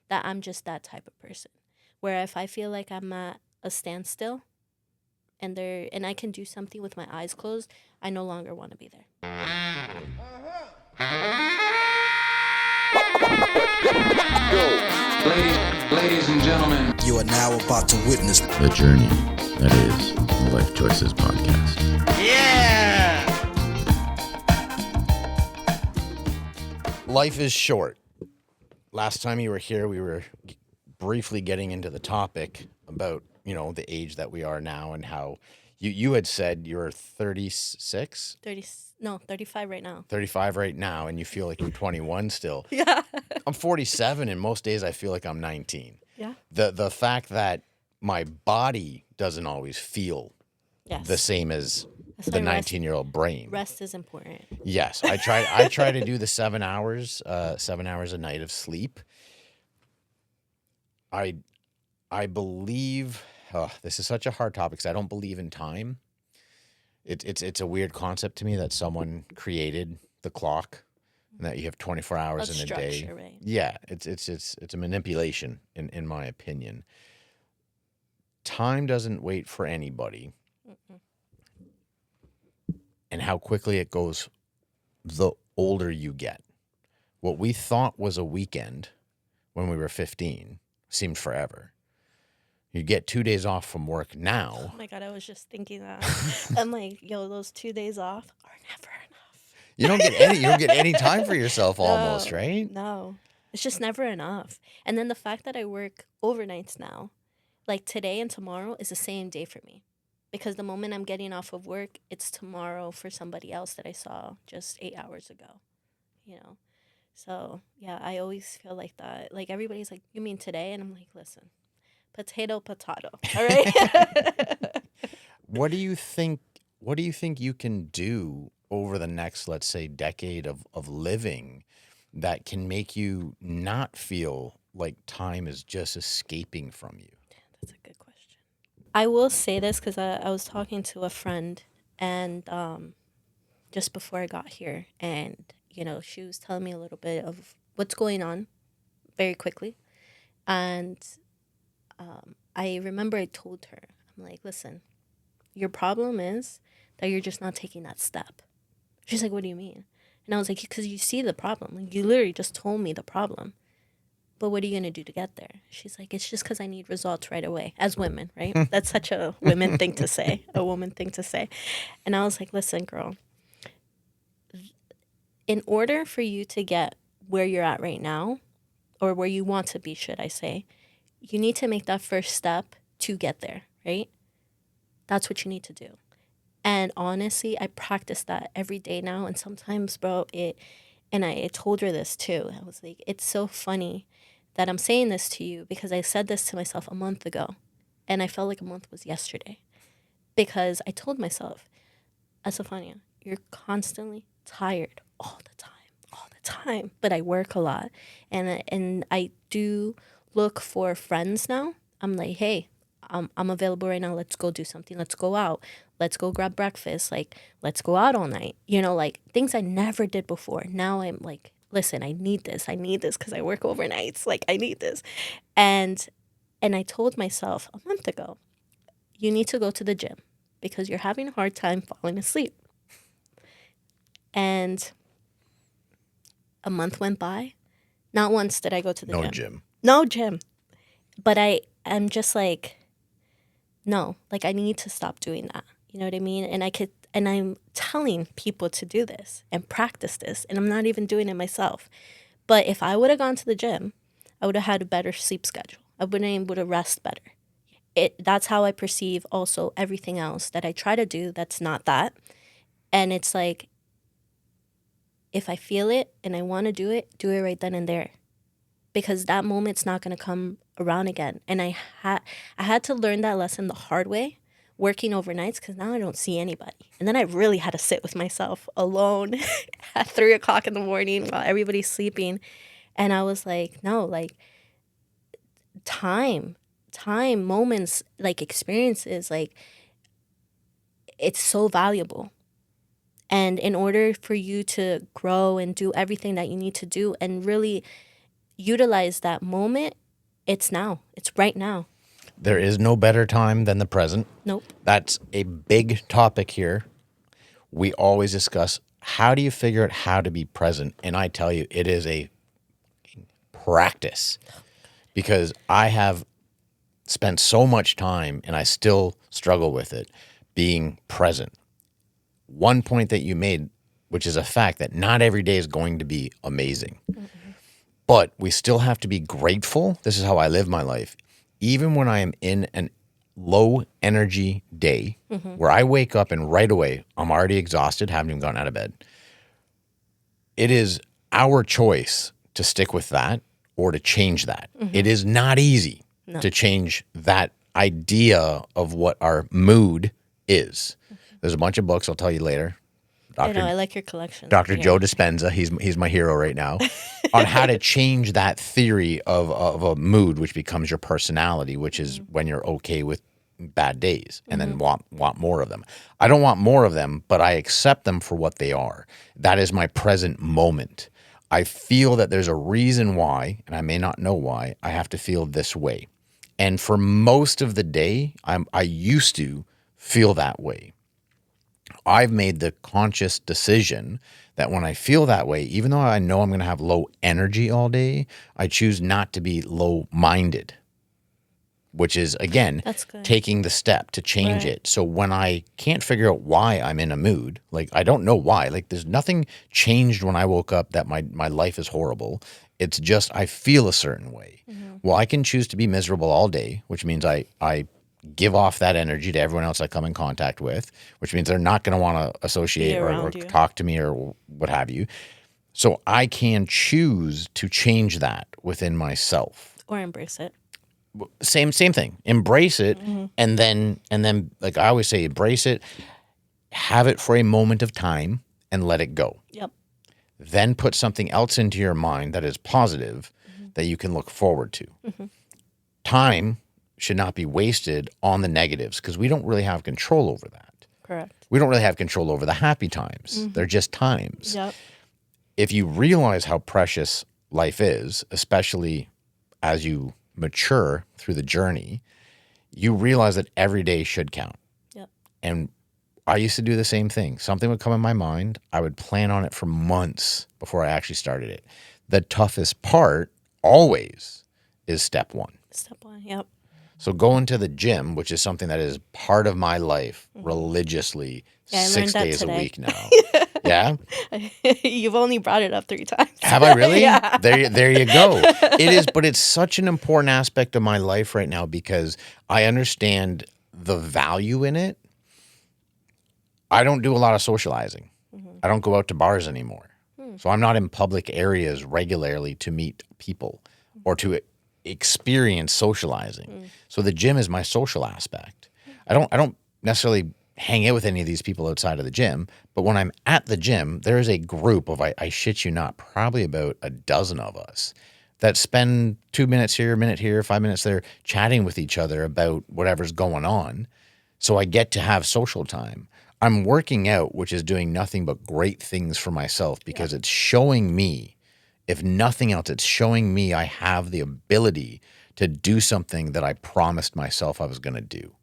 that I'm just that type of person. Where if I feel like I'm at a standstill and I can do something with my eyes closed, I no longer want to be there. Ladies and gentlemen, you are now about to witness the journey that is the Lyfe Choyces podcast. Yeah! Life is short. Last time you were here, we were briefly getting into the topic about, the age that we are now and how you had said you're 36? 35 right now. 35 right now, and you feel like you're 21 still. Yeah. I'm 47, and most days I feel like I'm 19. Yeah. The fact that my body doesn't always feel the same as the 19-year-old brain. Rest is important. Yes, I try to do the 7 hours a night of sleep. I believe this is such a hard topic because I don't believe in time. It's a weird concept to me that someone created the clock and that you have 24 hours in a day. Right? Yeah, it's a manipulation in my opinion. Time doesn't wait for anybody. Mm-mm. And how quickly it goes the older you get. What we thought was a weekend when we were 15 seemed forever. You get 2 days off from work now. Oh my God, I was just thinking that. I'm like, those 2 days off are never enough. You don't get any time for yourself almost, right? No. It's just never enough. And then the fact that I work overnights now, like today and tomorrow is the same day for me. Because the moment I'm getting off of work, it's tomorrow for somebody else that I saw just 8 hours ago, So, yeah, I always feel like that. Like, everybody's like, you mean today? And I'm like, listen, potato, all right? What do you think you can do over the next, let's say, decade of living that can make you not feel like time is just escaping from you? That's a good question. I will say this because I was talking to a friend and just before I got here, and she was telling me a little bit of what's going on very quickly, and I remember I told her, I'm like, listen, your problem is that you're just not taking that step. She's like, what do you mean? And I was like, because you see the problem. Like, you literally just told me the problem. But what are you going to do to get there? She's like, it's just because I need results right away. As women, right? That's such a women thing to say, a woman thing to say. And I was like, listen, girl, in order for you to get where you're at right now, or where you want to be, should I say, you need to make that first step to get there, right? That's what you need to do. And honestly, I practice that every day now. And sometimes, bro, I told her this too. I was like, it's so funny that I'm saying this to you because I said this to myself a month ago. And I felt like a month was yesterday. Because I told myself, Estefania, you're constantly tired all the time. But I work a lot. And I do look for friends now. I'm like, hey, I'm available right now. Let's go do something. Let's go out. Let's go grab breakfast. Like, let's go out all night. Like things I never did before. Now I'm like, listen, I need this because I work overnights. Like, I need this. And I told myself a month ago, you need to go to the gym because you're having a hard time falling asleep. And a month went by. Not once did I go to the gym. No gym. But I'm just like, no, like I need to stop doing that. You know what I mean? And I'm telling people to do this and practice this, and I'm not even doing it myself. But if I would have gone to the gym, I would have had a better sleep schedule. I would have been able to rest better. That's how I perceive also everything else that I try to do that's not that. And it's like, if I feel it and I want to do it right then and there. Because that moment's not going to come around again. And I had to learn that lesson the hard way, working overnights, because now I don't see anybody. And then I really had to sit with myself alone at 3 o'clock in the morning while everybody's sleeping. And I was like, no, like time, moments, like experiences, like it's so valuable. And in order for you to grow and do everything that you need to do and really utilize that moment, It's now. It's right now. There is no better time than the present. Nope. That's a big topic here. We always discuss, how do you figure out how to be present? And I tell you, it is a practice, because I have spent so much time, and I still struggle with it, being present. One point that you made, which is a fact, that not every day is going to be amazing. But we still have to be grateful. This is how I live my life. Even when I am in an low energy day where I wake up and right away I'm already exhausted, haven't even gotten out of bed, it is our choice to stick with that or to change that. It is not easy to change that idea of what our mood is. There's a bunch of books I'll tell you later. I know, I like your collection. Dr. Yeah. Joe Dispenza, he's my hero right now, on how to change that theory of a mood, which becomes your personality, which is when you're okay with bad days and then want more of them. I don't want more of them, but I accept them for what they are. That is my present moment. I feel that there's a reason why, and I may not know why, I have to feel this way. And for most of the day, I used to feel that way. I've made the conscious decision that when I feel that way, even though I know I'm going to have low energy all day, I choose not to be low-minded, which is, again, That's good. taking the step to change Right. it. So when I can't figure out why I'm in a mood, like I don't know why, like there's nothing changed when I woke up that my life is horrible. It's just I feel a certain way. Well, I can choose to be miserable all day, which means I give off that energy to everyone else I come in contact with, which means they're not going to want to associate or around you. talk to me or what have you. So I can choose to change that within myself. Or embrace it. Same thing. Embrace it, and then like I always say, embrace it, have it for a moment of time, and let it go. Yep. Then put something else into your mind that is positive that you can look forward to. Time should not be wasted on the negatives, because we don't really have control over that. Correct. We don't really have control over the happy times. They're just times. Yep. If you realize how precious life is, especially as you mature through the journey, you realize that every day should count. Yep. And I used to do the same thing. Something would come in my mind. I would plan on it for months before I actually started it. The toughest part always is step one. Step one. Yep. So going to the gym, which is something that is part of my life religiously, Yeah, I 6 learned that days a today. week now. Yeah? You've only brought it up 3 times. Have I really? Yeah. There you go. It is, but it's such an important aspect of my life right now because I understand the value in it. I don't do a lot of socializing. I don't go out to bars anymore. So I'm not in public areas regularly to meet people or to experience socializing. So the gym is my social aspect. I don't necessarily hang out with any of these people outside of the gym, but when I'm at the gym, there is a group of, I shit you not, probably about a dozen of us that spend 2 minutes here, a minute here, 5 minutes there, chatting with each other about whatever's going on. So I get to have social time. I'm working out, which is doing nothing but great things for myself because it's showing me, if nothing else, it's showing me I have the ability to do something that I promised myself I was going to do.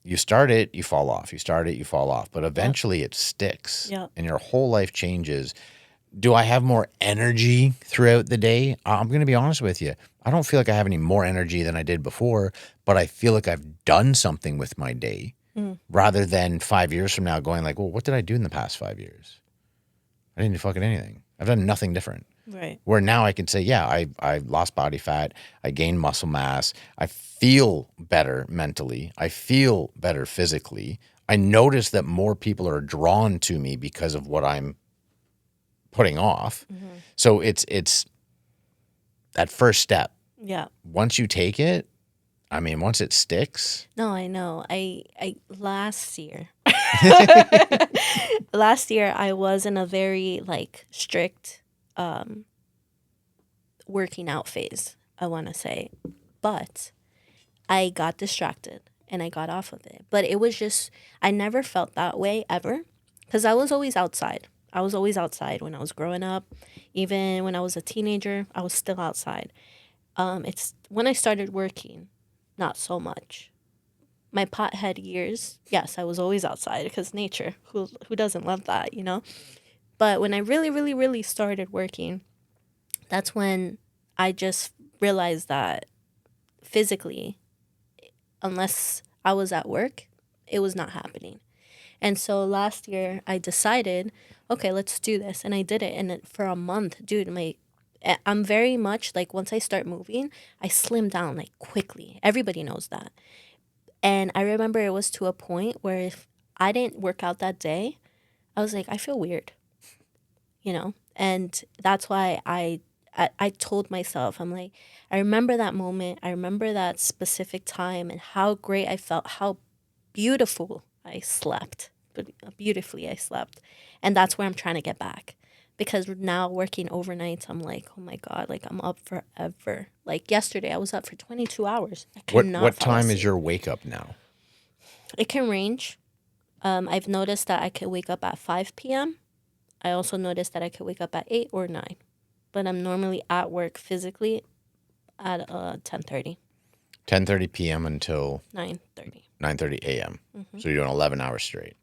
You start it, you fall off. You start it, you fall off. But eventually it sticks and your whole life changes. Do I have more energy throughout the day? I'm going to be honest with you. I don't feel like I have any more energy than I did before, but I feel like I've done something with my day rather than 5 years from now going like, well, what did I do in the past 5 years? I didn't do fucking anything. I've done nothing different. Right. Where now I can say, yeah, I lost body fat. I gained muscle mass. I feel better mentally. I feel better physically. I notice that more people are drawn to me because of what I'm putting off. So it's that first step. Yeah. Once you take it, I mean, once it sticks. No, I know. I last year I was in a very strict working out phase, I want to say. But I got distracted and I got off of it. But it was just, I never felt that way ever because I was always outside. I was always outside when I was growing up. Even when I was a teenager, I was still outside. It's when I started working, not so much. My pothead years, yes, I was always outside because nature. Who doesn't love that, you know? But when I really, really, really started working, that's when I just realized that physically, unless I was at work, it was not happening. And so last year I decided, okay, let's do this. And I did it. And for a month, dude, I'm very much like, once I start moving, I slim down like quickly. Everybody knows that. And I remember it was to a point where if I didn't work out that day, I was like, I feel weird, you know? And that's why I told myself, I'm like, I remember that moment. I remember that specific time and how great I felt, how beautiful I slept, but beautifully I slept. And that's where I'm trying to get back. Because now working overnights, I'm like, oh my God, like I'm up forever. Like yesterday, I was up for 22 hours. I cannot What fall time is asleep. your wake up now? It can range. I've noticed that I could wake up at 5 p.m. I also noticed that I could wake up at 8 or 9. But I'm normally at work physically at 10:30, 10:30 p.m. until 9:30. 9:30 a.m. So you're doing 11 hours straight.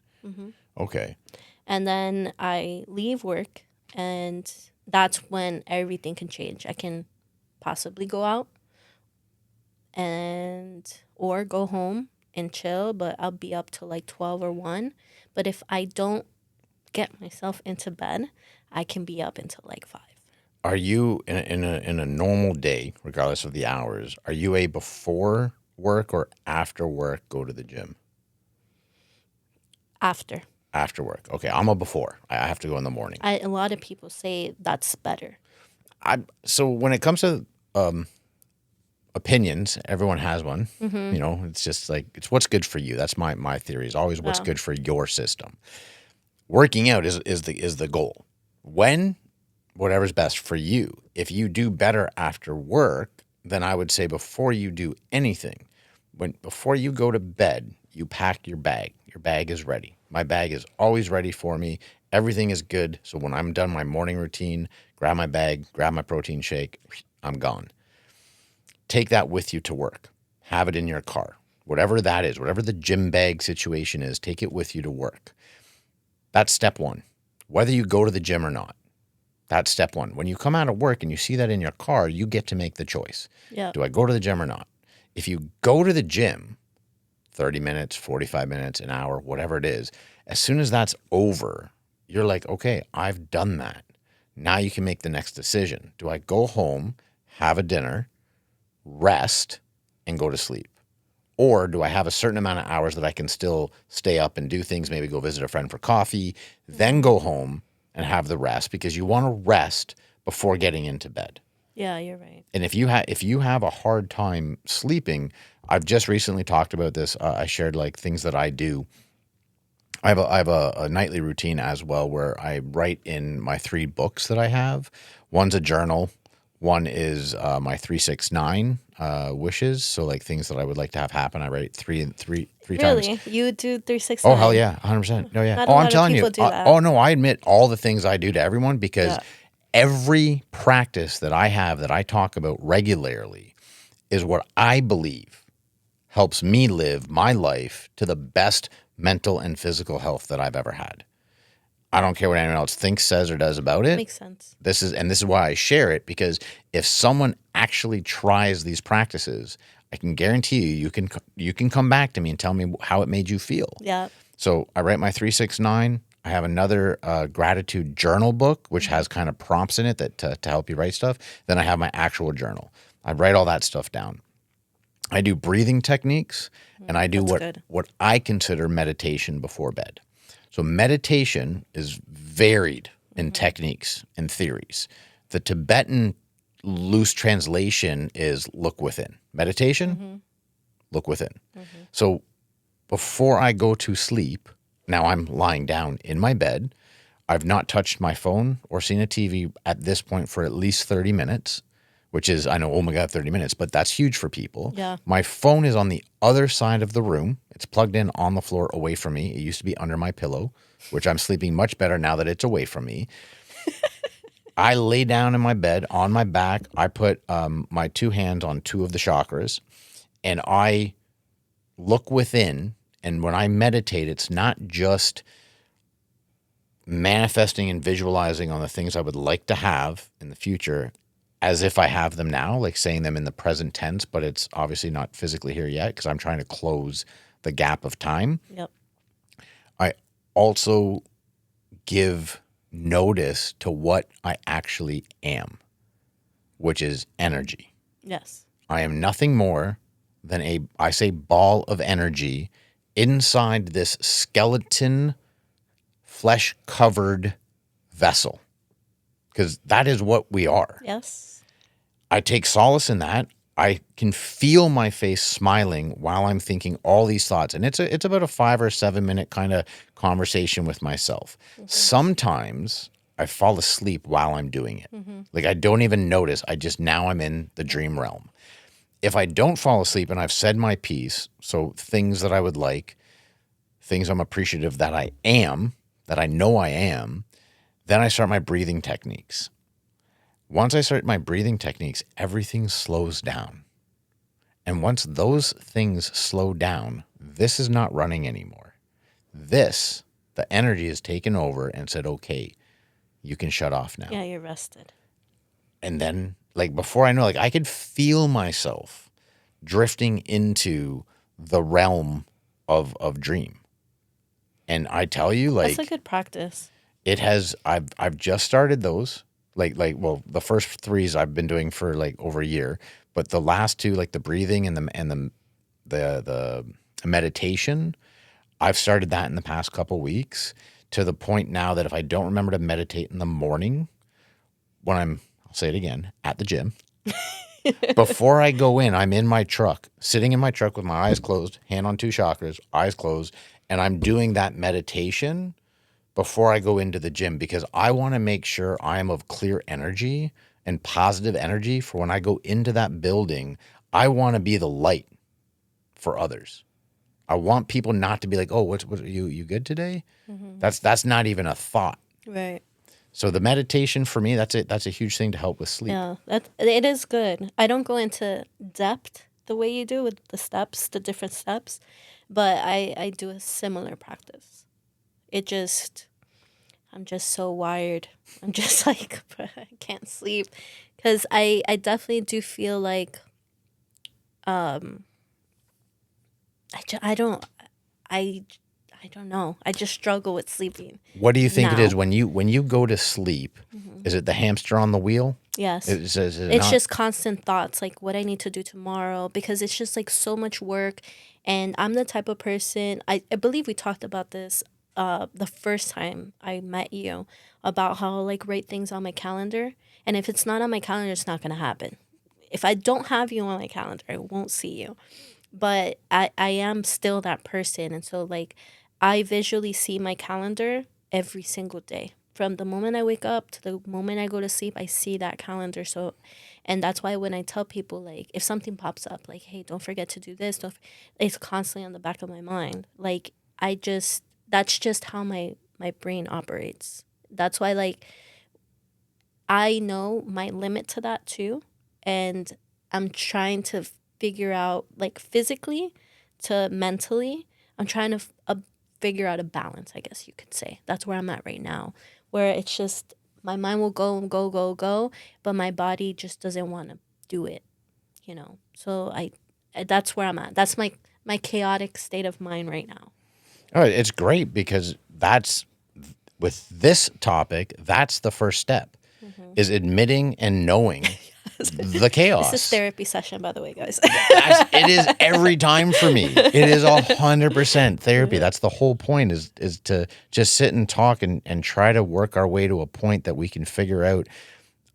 Okay. And then I leave work, and that's when everything can change. I can possibly go out or go home and chill, but I'll be up till like 12 or 1. But if I don't get myself into bed, I can be up until like 5. Are you in a normal day, regardless of the hours, are you a before work or after work go to the gym? After. After work. Okay, I'm a before. I have to go in the morning. A lot of people say that's better. So when it comes to opinions, everyone has one. You know, it's just like, it's what's good for you. That's my theory, is always what's Wow. good for your system. Working out is the goal. When, whatever's best for you. If you do better after work, then I would say before you do anything, before you go to bed, you pack your bag. Your bag is ready. My bag is always ready for me. Everything is good. So when I'm done my morning routine, grab my bag, grab my protein shake, I'm gone. Take that with you to work. Have it in your car. Whatever that is, whatever the gym bag situation is, take it with you to work. That's step one. Whether you go to the gym or not, that's step one. When you come out of work and you see that in your car, you get to make the choice. Yeah. Do I go to the gym or not? If you go to the gym, 30 minutes, 45 minutes, an hour, whatever it is, as soon as that's over, you're like, okay, I've done that. Now you can make the next decision. Do I go home, have a dinner, rest, and go to sleep? Or do I have a certain amount of hours that I can still stay up and do things, maybe go visit a friend for coffee, then go home and have the rest, because you want to rest before getting into bed. Yeah, you're right. And if you have a hard time sleeping, I've just recently talked about this. I shared like things that I do. I have a nightly routine as well where I write in my 3 books that I have. One's a journal. One is my 369 wishes. So like things that I would like to have happen. I write three times. Really? You do 369? Oh, hell yeah. 100%. No, yeah. Not a Oh, lot I'm of telling you. people do that. Oh, no, I admit all the things I do to everyone, because Yeah. every practice that I have that I talk about regularly is what I believe helps me live my life to the best mental and physical health that I've ever had. I don't care what anyone else thinks, says, or does about it. Makes sense. This is why I share it, because if someone actually tries these practices, I can guarantee you can come back to me and tell me how it made you feel. Yeah. So I write my 369. I have another gratitude journal book, which has kind of prompts in it that to help you write stuff. Then I have my actual journal. I write all that stuff down. I do breathing techniques, and I do That's good. what I consider meditation before bed. So meditation is varied in techniques and theories. The Tibetan loose translation is look within. Meditation, look within. So before I go to sleep, now I'm lying down in my bed. I've not touched my phone or seen a TV at this point for at least 30 minutes, which is, I know, oh my God, 30 minutes, but that's huge for people. Yeah. My phone is on the other side of the room. It's plugged in on the floor away from me. It used to be under my pillow, which I'm sleeping much better now that it's away from me. I lay down in my bed on my back. I put my two hands on two of the chakras, and I look within. And when I meditate, it's not just manifesting and visualizing on the things I would like to have in the future as if I have them now, like saying them in the present tense, but it's obviously not physically here yet because I'm trying to close the gap of time. Yep. I also give notice to what I actually am, which is energy. Yes. I am nothing more than I say ball of energy inside this skeleton, flesh-covered vessel, because that is what we are. Yes. I take solace in that. I can feel my face smiling while I'm thinking all these thoughts. And it's about a 5 or 7 minute kind of conversation with myself. Mm-hmm. Sometimes I fall asleep while I'm doing it. Mm-hmm. Like I don't even notice. Now I'm in the dream realm. If I don't fall asleep and I've said my piece, so things that I would like, things I'm appreciative that I am, that I know I am, then I start my breathing techniques. Once I start my breathing techniques, everything slows down. And once those things slow down, this is not running anymore. The energy is taken over and said, okay, you can shut off now. Yeah, you're rested. And then, like, before I know, like, I could feel myself drifting into the realm of dream. And I tell you, like, that's a good practice. It has. I've just started those. Well, the first 3s I've been doing for like over a year, but the last 2, like the breathing and the meditation, I've started that in the past couple weeks to the point now that if I don't remember to meditate in the morning, when I'll say it again, at the gym, before I go in, I'm in my truck, sitting in my truck with my eyes closed, hand on 2 chakras, eyes closed, and I'm doing that meditation before I go into the gym because I want to make sure I am of clear energy and positive energy for when I go into that building. I want to be the light for others. I want people not to be like, oh, what are you good today? Mm-hmm. That's not even a thought. Right. So the meditation for me, that's a huge thing to help with sleep. Yeah, it is good. I don't go into depth the way you do with the steps, the different steps, but I do a similar practice. I'm just so wired. I'm just like, I can't sleep because I definitely do feel like, I don't know. I just struggle with sleeping. What do you think now. it is when you go to sleep? Mm-hmm. Is it the hamster on the wheel? Yes. It's just constant thoughts, like what I need to do tomorrow, because it's just like so much work. And I'm the type of person, I believe we talked about this the first time I met you, about how I like write things on my calendar. And if it's not on my calendar, it's not going to happen. If I don't have you on my calendar, I won't see you. But I am still that person. And so like I visually see my calendar every single day. From the moment I wake up to the moment I go to sleep, I see that calendar. So, and that's why when I tell people, like, if something pops up, like, hey, don't forget to do this, it's constantly on the back of my mind. Like, that's just how my brain operates. That's why, like, I know my limit to that too. And I'm trying to figure out, like, physically to mentally, I'm trying to figure out a balance, I guess you could say. That's where I'm at right now, where it's just my mind will go and go, but my body just doesn't want to do it, you know? So that's where I'm at. That's my chaotic state of mind right now. Oh, it's great because with this topic, that's the first step, is admitting and knowing the chaos. This is therapy session, by the way, guys. It is every time for me. It is 100% therapy. That's the whole point, is to just sit and talk and try to work our way to a point that we can figure out,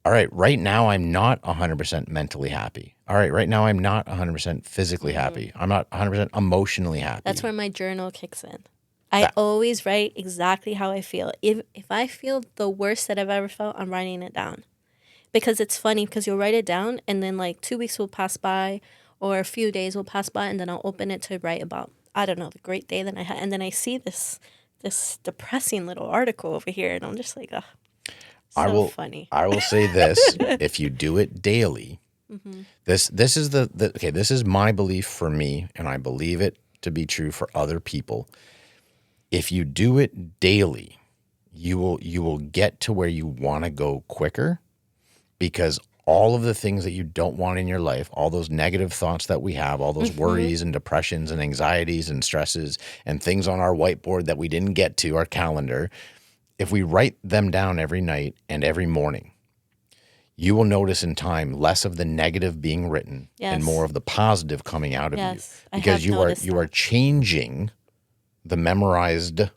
all right, right now I'm not 100% mentally happy. All right, right now I'm not 100% physically happy. I'm not 100% emotionally happy. That's where my journal kicks in. I always write exactly how I feel. If I feel the worst that I've ever felt, I'm writing it down. Because it's funny, because you'll write it down and then like 2 weeks will pass by or a few days will pass by, and then I'll open it to write about, I don't know, the great day that I had. And then I see this depressing little article over here, and I'm just like, ugh. So funny. I will say this: if you do it daily, this is okay. This is my belief for me, and I believe it to be true for other people. If you do it daily, you will get to where you want to go quicker, because all of the things that you don't want in your life, all those negative thoughts that we have, all those worries and depressions and anxieties and stresses and things on our whiteboard that we didn't get to, our calendar, if we write them down every night and every morning, you will notice in time less of the negative being written and more of the positive coming out of you, because you are changing the memorized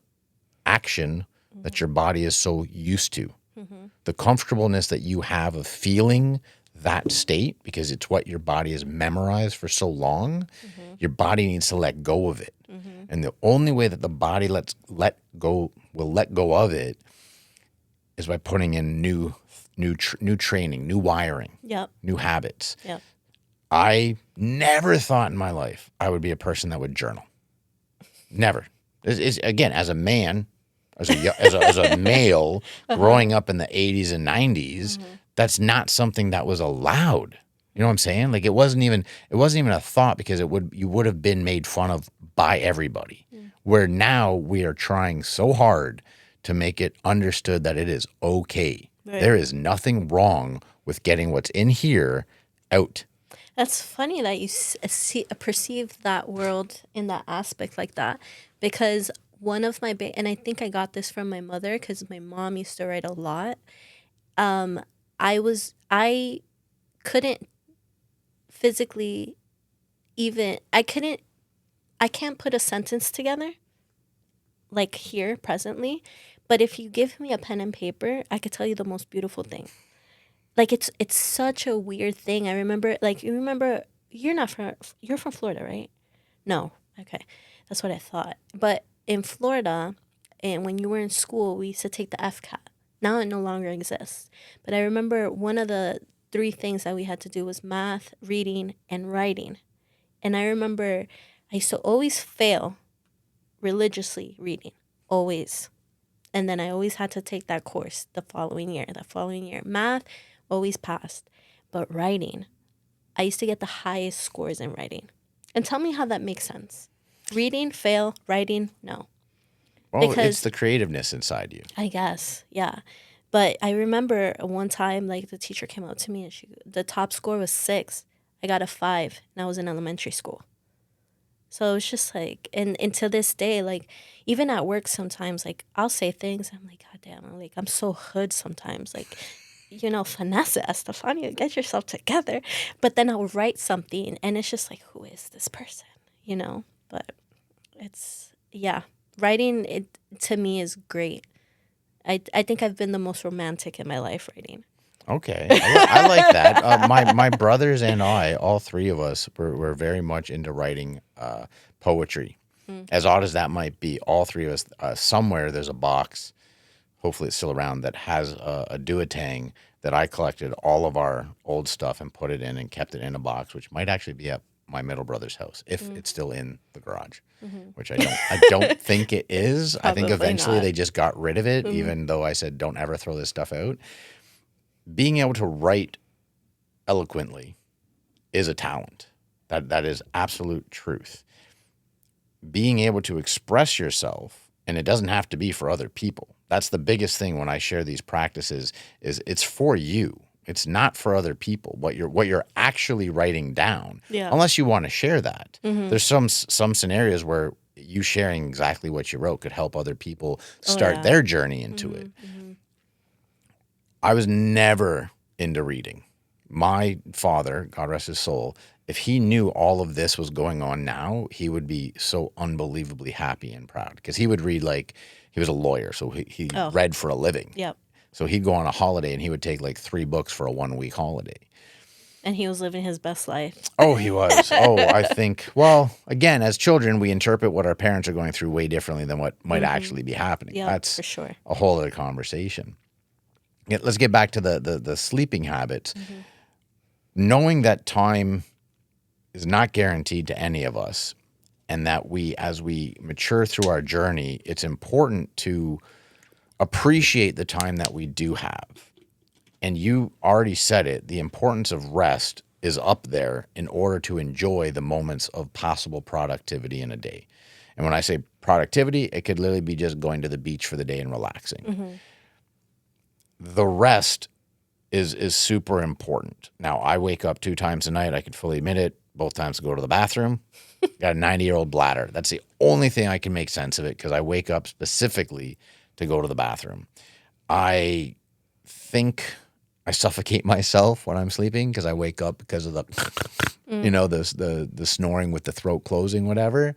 action that your body is so used to. The comfortableness that you have of feeling that state, because it's what your body has memorized for so long, your body needs to let go of it. And the only way that the body will let go of it is by putting in new training, new wiring, new habits. I never thought in my life I would be a person that would journal. Never. Again, as a man, as a male growing up in the 80s and 90s, that's not something that was allowed. You know what I'm saying? Like, it wasn't even a thought, because you would have been made fun of by everybody. Where now we are trying so hard to make it understood that it is okay. Right. There is nothing wrong with getting what's in here out. That's funny that you perceive that world in that aspect like that, because one of my and I think I got this from my mother, because my mom used to write a lot. I couldn't physically I can't put a sentence together like here presently, but if you give me a pen and paper, I could tell you the most beautiful thing. Like, it's such a weird thing. I remember, like, you're from Florida, right? No. Okay. That's what I thought. But in Florida, and when you were in school, we used to take the FCAT. Now it no longer exists. But I remember one of the 3 things that we had to do was math, reading, and writing. And I remember I used to always fail religiously reading. Always. And then I always had to take that course the following year. Math, always passed. But writing, I used to get the highest scores in writing. And tell me how that makes sense. Reading, fail. Writing, no. Well, it's the creativeness inside you. I guess, yeah. But I remember one time, like, the teacher came up to me and the top score was 6. I got a 5, and I was in elementary school. So it's just like, and to this day, like, even at work sometimes, like, I'll say things, I'm like, God damn, I'm so hood sometimes. Like, finesse it, Estefania, get yourself together. But then I'll write something, and it's just like, who is this person? But it's, writing, it to me is great. I think I've been the most romantic in my life writing. Okay, I like that. My brothers and I, all 3 of us, were very much into writing poetry. As odd as that might be, all 3 of us, somewhere there's a box, hopefully it's still around, that has a _𝐬𝐿 that I collected all of our old stuff and put it in and kept it in a box, which might actually be at my middle brother's house if it's still in the garage, which I don't think it is. I think eventually they just got rid of it, even though I said don't ever throw this stuff out. Being able to write eloquently is a talent. That is absolute truth. Being able to express yourself, and it doesn't have to be for other people. That's the biggest thing when I share these practices, is it's for you. It's not for other people. What you're actually writing down, unless you want to share that. There's some scenarios where you sharing exactly what you wrote could help other people start their journey into it. I was never into reading. My father, God rest his soul, if he knew all of this was going on now, he would be so unbelievably happy and proud, because he would read, like, he was a lawyer, so he read for a living. Yep. So he'd go on a holiday and he would take like 3 books for a 1-week holiday. And he was living his best life. Oh, he was. I think, well, again, as children, we interpret what our parents are going through way differently than what might actually be happening. Yeah, that's for sure. A whole other conversation. Let's get back to the sleeping habits. Knowing that time is not guaranteed to any of us, and that as we mature through our journey, it's important to appreciate the time that we do have. And you already said it. The importance of rest is up there in order to enjoy the moments of possible productivity in a day. And when I say productivity, it could literally be just going to the beach for the day and relaxing. The rest is super important. Now, I wake up 2 times a night. I can fully admit it. Both times to go to the bathroom. Got a 90-year-old bladder. That's the only thing I can make sense of it because I wake up specifically to go to the bathroom. I think I suffocate myself when I'm sleeping because I wake up because of the, the snoring with the throat closing, whatever.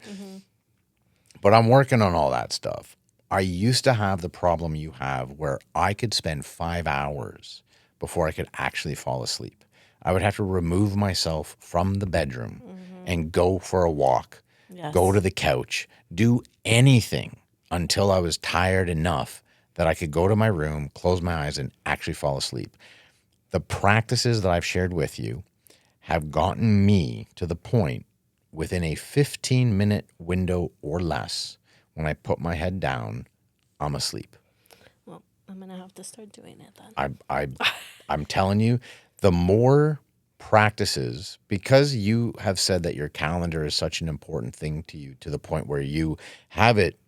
But I'm working on all that stuff. I used to have the problem you have where I could spend 5 hours before I could actually fall asleep. I would have to remove myself from the bedroom and go for a walk, go to the couch, do anything until I was tired enough that I could go to my room, close my eyes, and actually fall asleep. The practices that I've shared with you have gotten me to the point within a 15-minute window or less, when I put my head down, I'm asleep. Well, I'm going to have to start doing it then. I'm telling you, the more practices, because you have said that your calendar is such an important thing to you to the point where you have it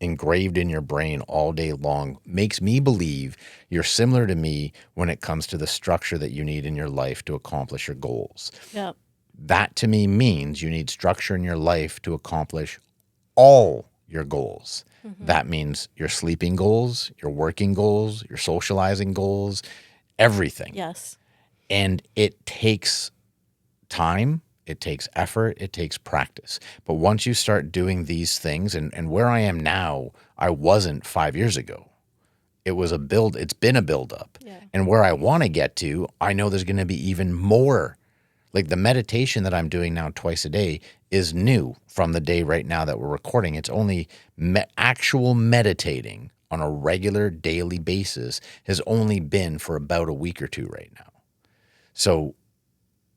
engraved in your brain all day long, makes me believe you're similar to me when it comes to the structure that you need in your life to accomplish your goals. Yep. That to me means you need structure in your life to accomplish all your goals. That means your sleeping goals, your working goals, your socializing goals, everything. Yes. And it takes time, it takes effort, it takes practice. But once you start doing these things, and where I am now, I wasn't 5 years ago. It's been a build up. Yeah. And where I want to get to, I know there's going to be even more. Like the meditation that I'm doing now twice a day is new from the day right now that we're recording. It's only actual meditating on a regular daily basis has only been for about a week or two right now. So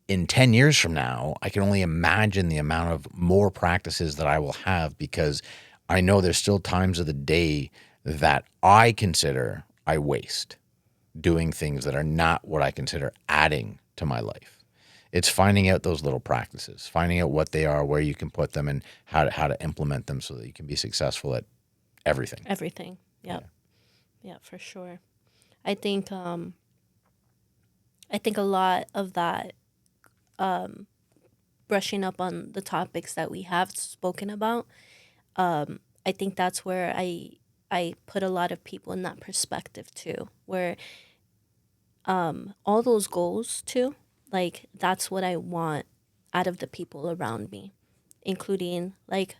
in 10 years from now, I can only imagine the amount of more practices that I will have because I know there's still times of the day that I consider I waste doing things that are not what I consider adding to my life. It's finding out those little practices, finding out what they are, where you can put them, and how to implement them so that you can be successful at everything. Everything. Yep. Yeah, for sure. I think a lot of that, brushing up on the topics that we have spoken about, I think that's where I put a lot of people in that perspective too, where all those goals too, like that's what I want out of the people around me, including like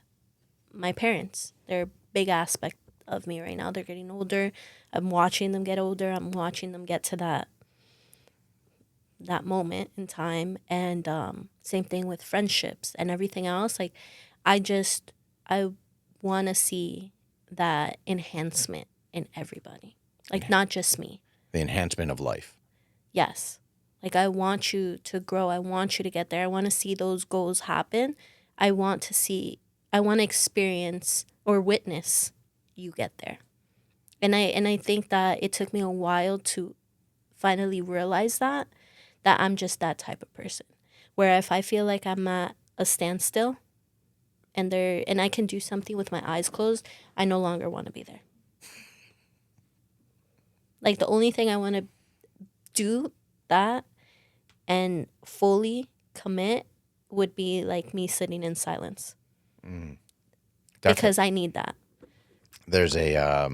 my parents. They're a big aspect of me right now. They're getting older. I'm watching them get older. I'm watching them get to that moment in time. And same thing with friendships and everything else. Like I want to see that enhancement in everybody, like not just me. The enhancement of life. Yes. Like I want you to grow. I want you to get there. I want to see those goals happen. I want to experience or witness you get there. And I think that it took me a while to finally realize that I'm just that type of person. Where if I feel like I'm at a standstill and I can do something with my eyes closed, I no longer want to be there. Like the only thing I want to do that and fully commit would be like me sitting in silence. Because I need that. There's a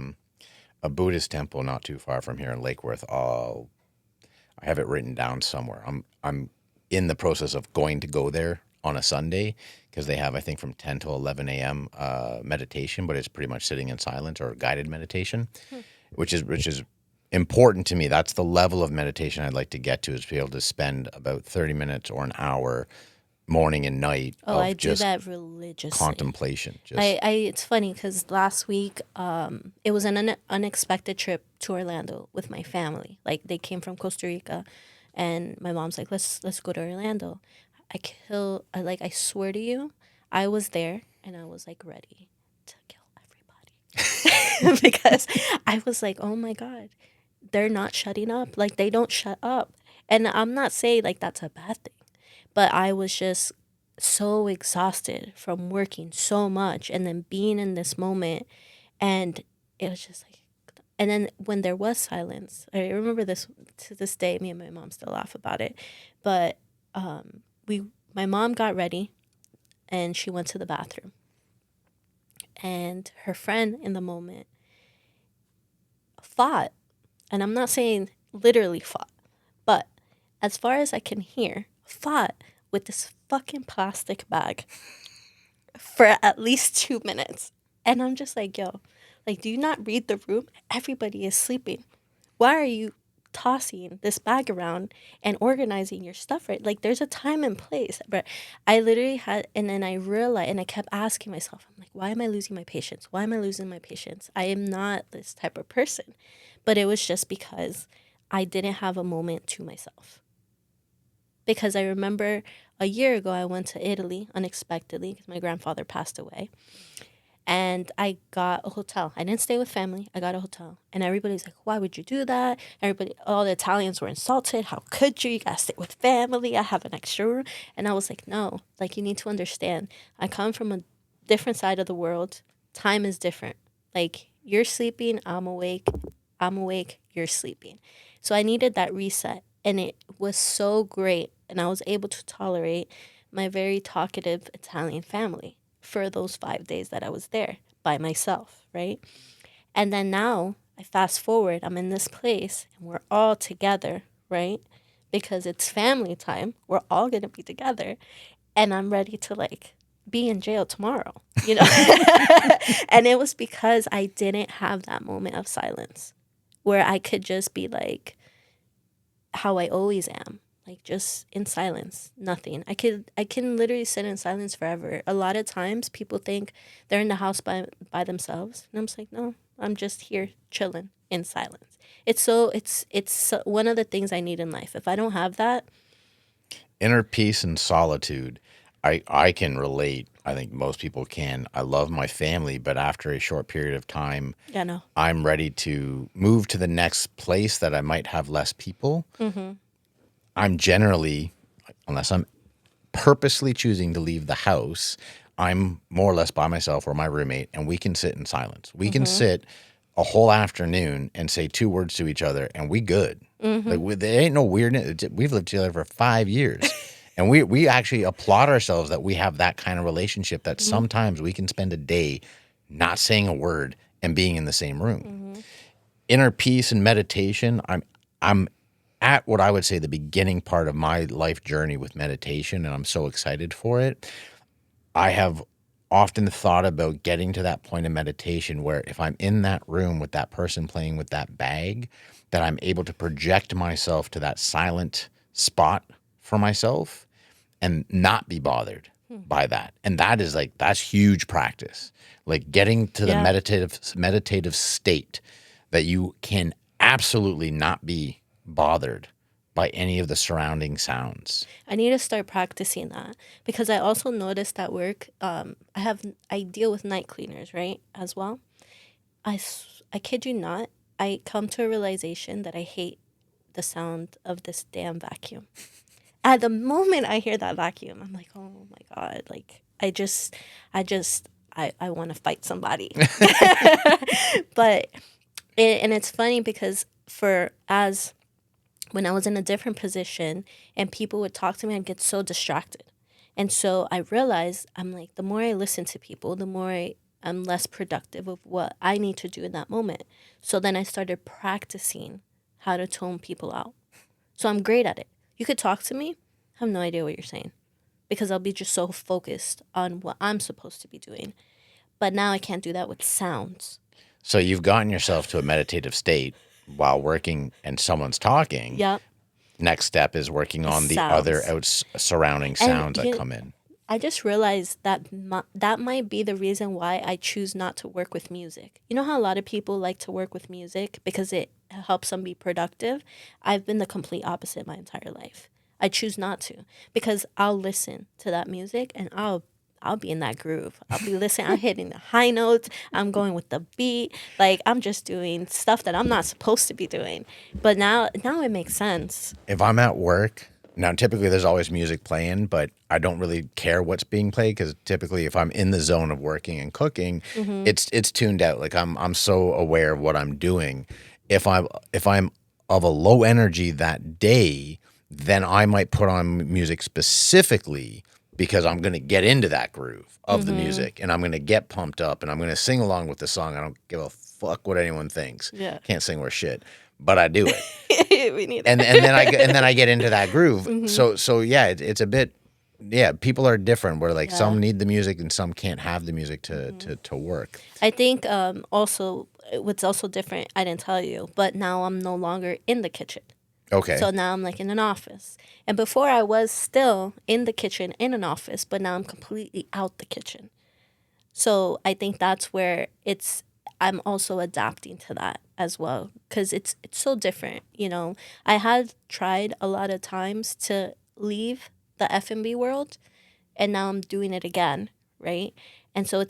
Buddhist temple not too far from here in Lake Worth. I have it written down somewhere. I'm in the process of going to go there on a Sunday because they have, I think, from 10 to 11 a.m. Meditation, but it's pretty much sitting in silence or guided meditation, which is important to me. That's the level of meditation I'd like to get to, is to be able to spend about 30 minutes or an hour morning and night of I do just that religiously. contemplation. It's funny because last week it was an unexpected trip to Orlando with my family. Like they came from Costa Rica, and my mom's like, let's go to Orlando. I swear to you, I was there and I was like ready to kill everybody because I was like, oh my God, they're not shutting up. Like, they don't shut up. And I'm not saying like that's a bad thing, but I was just so exhausted from working so much and then being in this moment. And it was just like, and then when there was silence, I remember this to this day, me and my mom still laugh about it. But my mom got ready and she went to the bathroom. And her friend in the moment fought. And I'm not saying literally fought, but as far as I can hear, fought with this fucking plastic bag for at least 2 minutes. And I'm just like, yo, like, do you not read the room? Everybody is sleeping. Why are you tossing this bag around and organizing your stuff right? Like, there's a time and place. But I literally had, and then I realized, and I kept asking myself, I'm like, why am I losing my patience? Why am I losing my patience? I am not this type of person. But it was just because I didn't have a moment to myself. Because I remember a year ago, I went to Italy unexpectedly because my grandfather passed away. And I got a hotel. I didn't stay with family. I got a hotel. And everybody's like, why would you do that? Everybody, all the Italians were insulted. How could you? You got to stay with family. I have an extra room. And I was like, no, like, you need to understand. I come from a different side of the world. Time is different. Like, you're sleeping, I'm awake. I'm awake, you're sleeping. So I needed that reset. And it was so great. And I was able to tolerate my very talkative Italian family for those 5 days that I was there by myself, right? And then now I fast forward, I'm in this place and we're all together, right? Because it's family time. We're all going to be together. And I'm ready to like be in jail tomorrow, you know? And it was because I didn't have that moment of silence where I could just be like how I always am. Like, just in silence, nothing. I can literally sit in silence forever. A lot of times people think they're in the house by themselves. And I'm just like, no, I'm just here chilling in silence. It's one of the things I need in life. If I don't have that, Inner peace and solitude. I can relate. I think most people can. I love my family, but after a short period of time, yeah, no. I'm ready to move to the next place that I might have less people. I'm generally, unless I'm purposely choosing to leave the house, I'm more or less by myself or my roommate, and we can sit in silence. We can sit a whole afternoon and say 2 words to each other, and we good. Like, there ain't no weirdness. We've lived together for 5 years, and we actually applaud ourselves that we have that kind of relationship. That sometimes we can spend a day not saying a word and being in the same room. Inner peace and meditation. I'm at what I would say the beginning part of my life journey with meditation, and I'm so excited for it. I have often thought about getting to that point of meditation where if I'm in that room with that person playing with that bag, that I'm able to project myself to that silent spot for myself and not be bothered by that. And that's huge practice. Like, getting to the Yeah. meditative state that you can absolutely not be bothered by any of the surrounding sounds. I need to start practicing that because I also noticed at work, I deal with night cleaners, right, as well. I kid you not, I come to a realization that I hate the sound of this damn vacuum. At the moment I hear that vacuum, I'm like, oh my God, like, I want to fight somebody. But, and it's funny because when I was in a different position and people would talk to me, I'd get so distracted. And so I realized, I'm like, the more I listen to people, the more I'm less productive of what I need to do in that moment. So then I started practicing how to tone people out. So I'm great at it. You could talk to me, I have no idea what you're saying because I'll be just so focused on what I'm supposed to be doing. But now I can't do that with sounds. So you've gotten yourself to a meditative state while working and someone's talking. Yep. Next step is working on the other surrounding sounds that you- come in. I just realized that that might be the reason why I choose not to work with music. You know how a lot of people like to work with music because it helps them be productive? I've been the complete opposite my entire life. I choose not to because I'll listen to that music and I'll be in that groove. I'll be listening. I'm hitting the high notes. I'm going with the beat. Like, I'm just doing stuff that I'm not supposed to be doing. But now it makes sense. If I'm at work, now typically there's always music playing, but I don't really care what's being played because typically if I'm in the zone of working and cooking, it's tuned out. Like I'm so aware of what I'm doing. If I'm of a low energy that day, then I might put on music specifically because I'm going to get into that groove of the music and I'm going to get pumped up and I'm going to sing along with the song. I don't give a fuck what anyone thinks. Yeah. Can't sing worth shit, but I do it. We need and then I get into that groove. So yeah, it's a bit, yeah, people are different where like some need the music and some can't have the music to work. I think also what's also different, I didn't tell you, but now I'm no longer in the kitchen. Okay. So now I'm like in an office. And before I was still in the kitchen in an office, but now I'm completely out the kitchen. So I think that's where I'm also adapting to that as well because it's so different. You know, I had tried a lot of times to leave the F&B world and now I'm doing it again, right? And so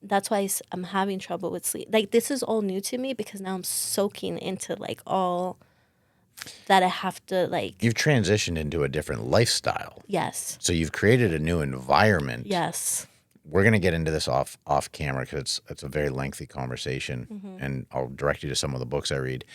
that's why I'm having trouble with sleep. Like this is all new to me because now I'm soaking into like all that I have to like. You've transitioned into a different lifestyle. Yes. So you've created a new environment. Yes. We're going to get into this off camera because it's a very lengthy conversation and I'll direct you to some of the books I read.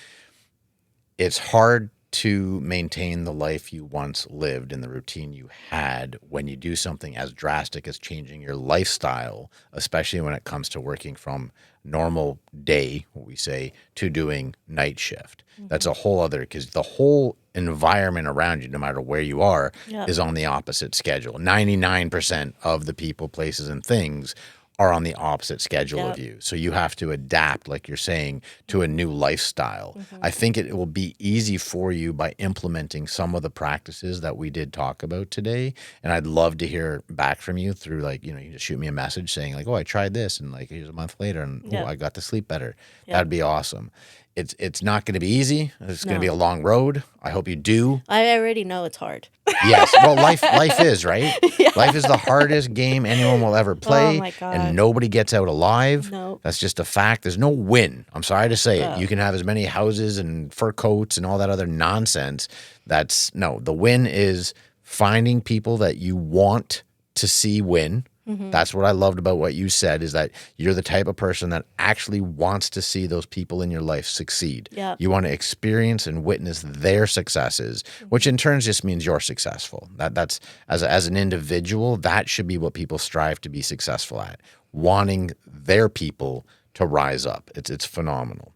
It's hard to maintain the life you once lived and the routine you had when you do something as drastic as changing your lifestyle, especially when it comes to working from normal day, what we say, to doing night shift. That's a whole other, because the whole environment around you, no matter where you are, is on the opposite schedule. 99% of the people, places, and things are on the opposite schedule of you. So you have to adapt, like you're saying, to a new lifestyle. I think it will be easy for you by implementing some of the practices that we did talk about today. And I'd love to hear back from you through like, you know, you just shoot me a message saying like, oh, I tried this and like here's a month later and oh, I got to sleep better. That'd be awesome. It's not going to be easy. It's going to be a long road. I hope you do. I already know it's hard. Yes. Well, life is, right? Life is the hardest game anyone will ever play. Oh my God. And nobody gets out alive. No. That's just a fact. There's no win. I'm sorry to say it. You can have as many houses and fur coats and all that other nonsense. The win is finding people that you want to see win. That's what I loved about what you said, is that you're the type of person that actually wants to see those people in your life succeed. Yeah. You want to experience and witness their successes, which in turn just means you're successful. That's as an individual, that should be what people strive to be successful at, wanting their people to rise up. It's phenomenal.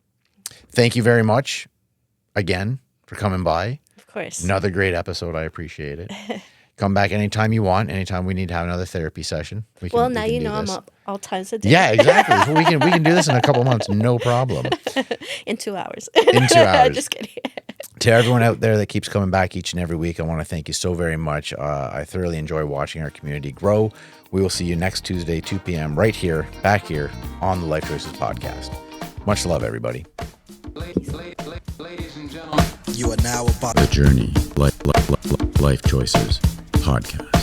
Thank you very much again for coming by. Of course. Another great episode. I appreciate it. Come back anytime you want. Anytime we need to have another therapy session. We can Now you know this. I'm up all times of day. Yeah, exactly. So we can do this in a couple months, no problem. In 2 hours. In 2 hours. Just kidding. To everyone out there that keeps coming back each and every week, I want to thank you so very much. I thoroughly enjoy watching our community grow. We will see you next Tuesday, 2 p.m. right here, back here on the Lyfe Choyces podcast. Much love, everybody. Ladies and gentlemen. You are now about The Journey, Life Choices podcast.